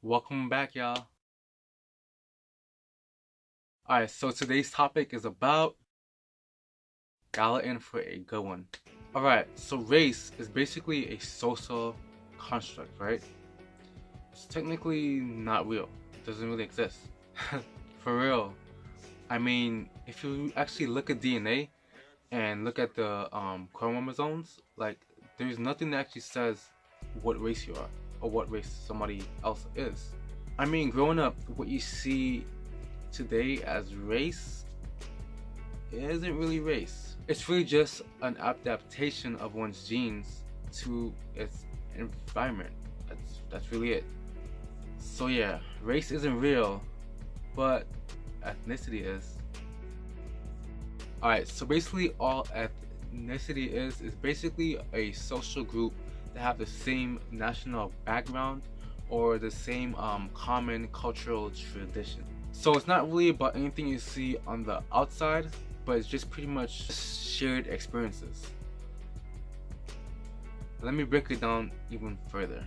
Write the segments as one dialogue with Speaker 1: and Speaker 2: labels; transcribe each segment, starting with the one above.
Speaker 1: Welcome back, y'all. Alright, so today's topic is about Gala in for a good one. Alright, so race is basically a social construct, right? It's technically not real. It doesn't really exist. For real. I mean, if you actually look at DNA and look at the chromosomes, like, there's nothing that actually says what race you are or what race somebody else is. I mean, growing up, what you see today as race isn't really race. It's really just an adaptation of one's genes to its environment. That's really it. So yeah, race isn't real, but ethnicity is. Alright, so basically all ethnicity is basically a social group that have the same national background or the same common cultural tradition. So it's not really about anything you see on the outside, but it's just pretty much shared experiences. Let me break it down even further.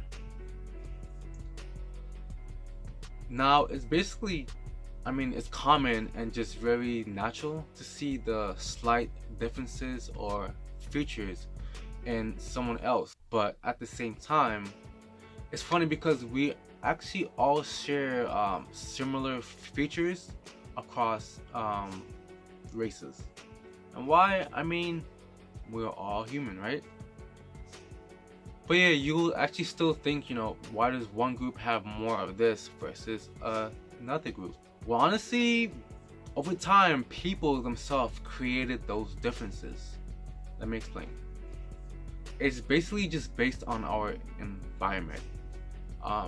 Speaker 1: Now, it's basically, it's common and just very natural to see the slight differences or features in someone else. But at the same time, it's funny because we actually all share similar features across races. And why? We're all human, right? But yeah, you'll actually still think, why does one group have more of this versus another group? Well, honestly, over time, people themselves created those differences. Let me explain. It's basically just based on our environment.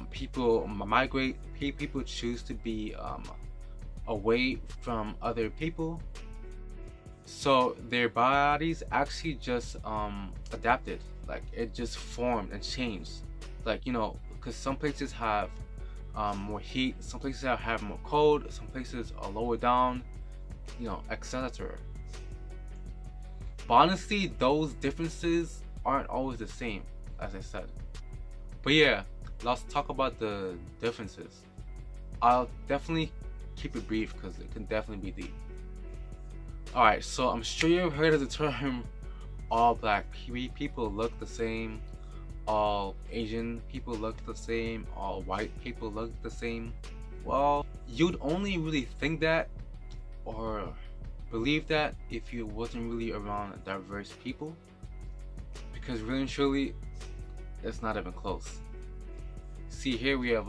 Speaker 1: People migrate, people choose to be away from other people. So their bodies actually just adapted. Like, it just formed and changed. Like, because some places have more heat, some places have more cold, some places are lower down, etc. But honestly, those differences aren't always the same, as I said. But yeah, let's talk about the differences. I'll definitely keep it brief because it can definitely be deep. Alright, so I'm sure you've heard of the term all black people look the same, all Asian people look the same, all white people look the same. Well, you'd only really think that or believe that if you wasn't really around diverse people, because really and truly, it's not even close. See, here we have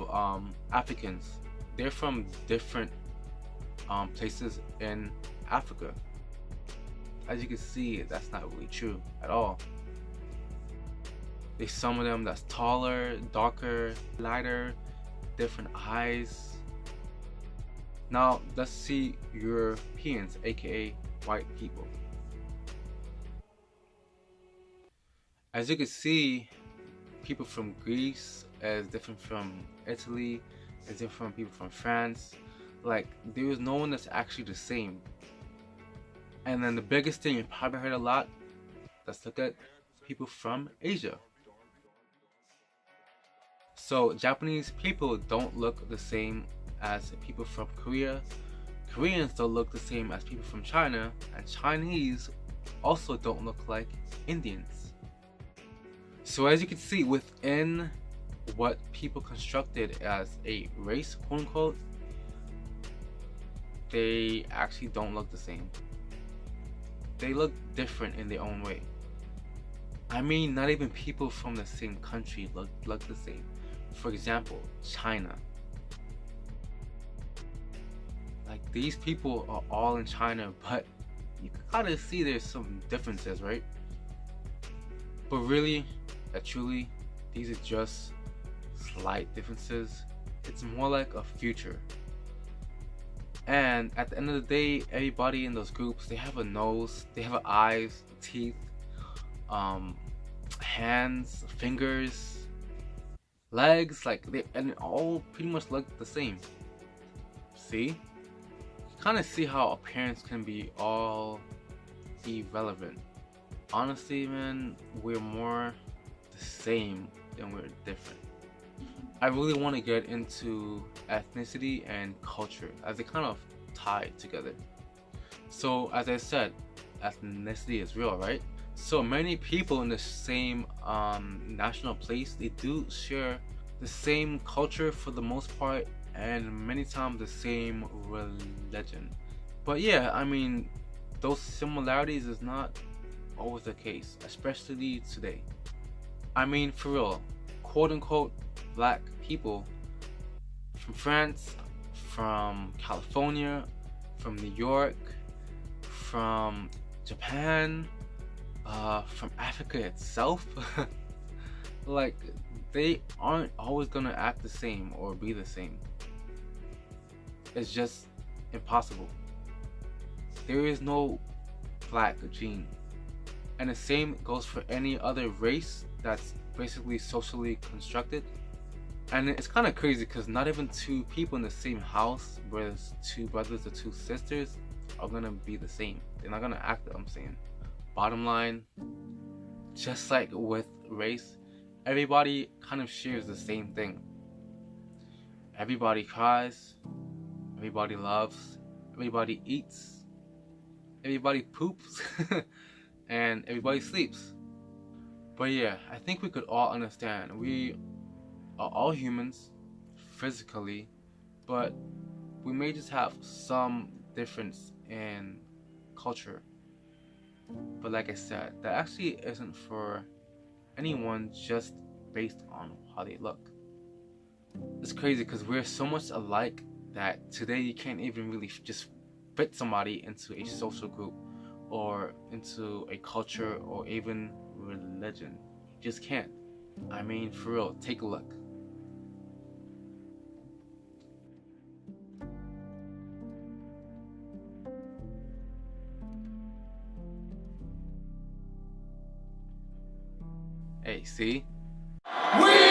Speaker 1: Africans. They're from different places in Africa. As you can see, that's not really true at all. There's some of them that's taller, darker, lighter, different eyes. Now let's see Europeans, aka white people. As you can see, people from Greece is different from Italy, is different from people from France. Like, there is no one that's actually the same. And then the biggest thing you probably heard a lot, let's look at people from Asia. So Japanese people don't look the same as people from Korea. Koreans don't look the same as people from China, and Chinese also don't look like Indians. So as you can see, within what people constructed as a race, quote unquote, they actually don't look the same. They look different in their own way. Not even people from the same country look the same. For example, China. Like, these people are all in China, but you can kind of see there's some differences, right? But really, truly, these are just slight differences. It's more like a future. And at the end of the day, everybody in those groups, they have a nose, they have eyes, teeth, hands, fingers, legs, and it all pretty much look the same. See? You kind of see how appearance can be all irrelevant. Honestly, man, we're more the same than we're different. I really want to get into ethnicity and culture as they kind of tie together. So as I said, ethnicity is real, right? So many people in the same national place, they do share the same culture for the most part, and many times the same religion. But yeah, I mean, those similarities is not always the case, especially today. I mean, for real, quote unquote black people from France, from California, from New York, from Japan, from Africa itself, like they aren't always gonna act the same or be the same. It's just impossible. There is no black gene. And the same goes for any other race that's basically socially constructed. And it's kind of crazy because not even two people in the same house, whether it's two brothers or two sisters, are gonna be the same. They're not gonna act the same. Bottom line, just like with race, everybody kind of shares the same thing. Everybody cries, everybody loves, everybody eats, everybody poops, and everybody sleeps. But yeah, I think we could all understand we are all humans physically, but we may just have some difference in culture. But like I said, that actually isn't for anyone just based on how they look. It's crazy because we're so much alike that today you can't even really just fit somebody into a social group or into a culture or even religion. You just can't. I mean, for real, take a look. Hey, see? We